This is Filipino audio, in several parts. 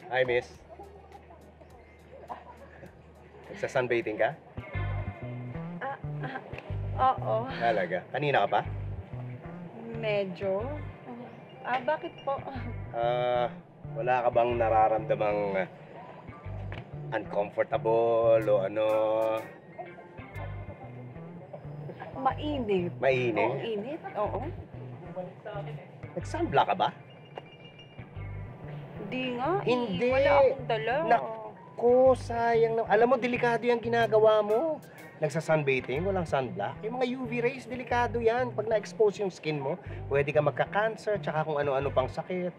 Hi, miss. Nagsa-sunbathing ka? Oo. Talaga? Kanina ka pa? Medyo. Bakit po? Wala ka bang nararamdamang uncomfortable o ano? Mainit. Mainit? Oo, init. Oo. Nag-sunblock ka ba? Hindi nga. Hindi. Wala akong dala. Naku, sayang na. Alam mo, delikado yung ginagawa mo. Nagsa-sunbathing, walang sunblock. Yung mga UV rays, delikado yan. Pag na-expose yung skin mo, pwede ka magka-cancer, tsaka kung ano-ano pang sakit.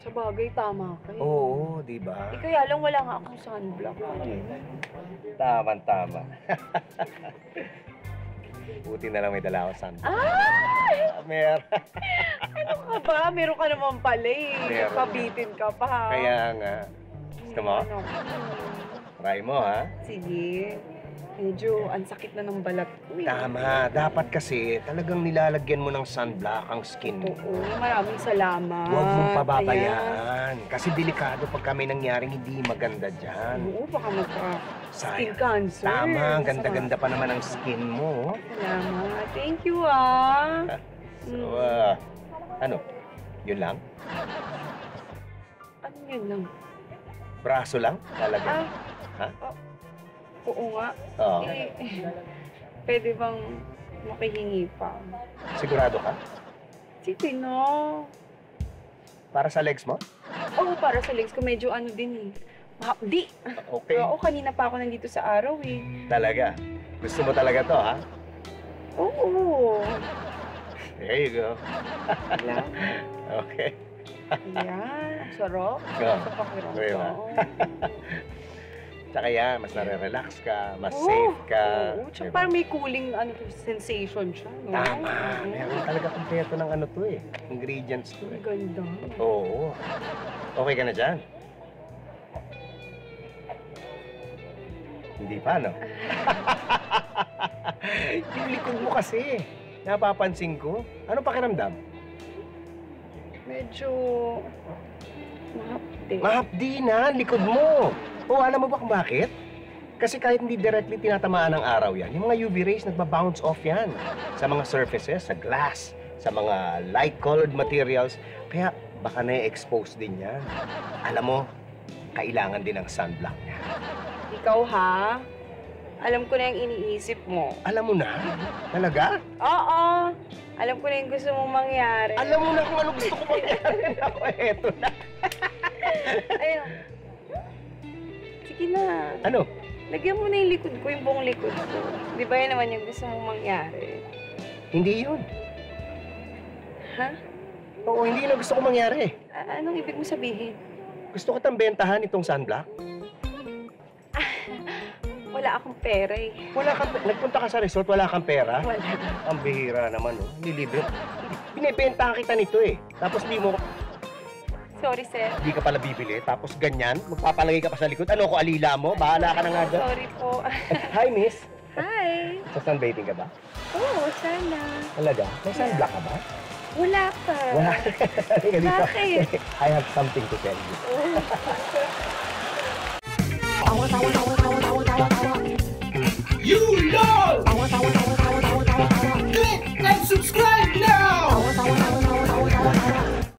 Sa bagay, tama ka. Oo, di ba? Kaya lang wala nga akong sunblock. Tama-tama. Buti na lang may dala akong sunblock. Ay! Meron. Ano ka ba? Meron ka naman pala eh. Meron. Pabitin ka pa. Kaya nga. Gusto mo? Ano? Try mo, ha? Sige. Medyo ang sakit na ng balat ko eh. Tama. Dapat kasi talagang nilalagyan mo ng sunblock ang skin mo. Oo, maraming salamat. Huwag mong Ayan. pababayaan. Kasi delikado pag may nangyaring hindi maganda dyan. Oo, baka magka-skin Sayang. cancer. Tama. Ang ganda-ganda pa naman ang skin mo. Salamat. Thank you, ah. So, ano? Yun lang? Ano yun lang? Braso lang? Talaga? Ha? Oo nga. Oo. Pwede bang makihingi pa? Sigurado ka? Sige, no. Para sa legs mo? Oo, para sa legs ko, medyo ano din eh. Mahapdi. Okay. Oo, kanina pa ako nandito sa araw eh. Talaga? Gusto mo talaga to, ha? Oo. There you go. Lang. Okay. Ayan, ang sarap. Oo. Sa pakiramdam. Diba? Tsaka yan, mas nare-relax ka, mas Oo. safe ka. Oo, tsaka diba? parang may cooling sensation siya, no? Tama. Oo. Meron talaga kumpleto ng ano to eh. Ingredients to Ang eh. ganda. Oo. Okay ka na dyan? Hindi pa, no? Yung likod mo kasi. Napapansin ko. Ano pakiramdam? Medyo mahapdi. Mahapdi na, likod mo. O, alam mo ba kung bakit? Kasi kahit hindi directly tinatamaan ng araw yan, yung mga UV rays nagba-bounce off yan sa mga surfaces, sa glass, sa mga light-colored materials. Kaya baka na-expose din yan. Alam mo, kailangan din ng sunblock niya. Ikaw ha? Alam ko na yung iniisip mo. Alam mo na? Talaga? Oo. Alam ko na yung gusto mong mangyari. Alam mo na kung ano gusto ko mangyari. Ako, eto na. Ayun. Sige na. Ano? Lagyan mo na yung likod ko, yung buong likod ko. Di ba yun naman yung gusto mong mangyari? Hindi yun. Ha? Oo, hindi yun ang gusto ko mangyari. Anong ibig mo sabihin? Gusto ko tang bentahan itong sunblock. Wala akong pera eh. Nagpunta ka sa resort, wala kang pera? Wala. Ang bihira naman, oh. Nilibre. Binibentahan kita nito eh. Tapos Sorry, sir. hindi ka pala bibili. Tapos ganyan, magpapalagay ka pa sa likod. Ano ko, alila mo? Bahala ka na nga dyan. Sorry po. Hi, miss. Hi. Sa sunbathing ka ba? Oo, sana. Talaga? May sunblock ka ba? Wala pa. Wala. Halika dito. Bakit? I have something to tell you. Oh.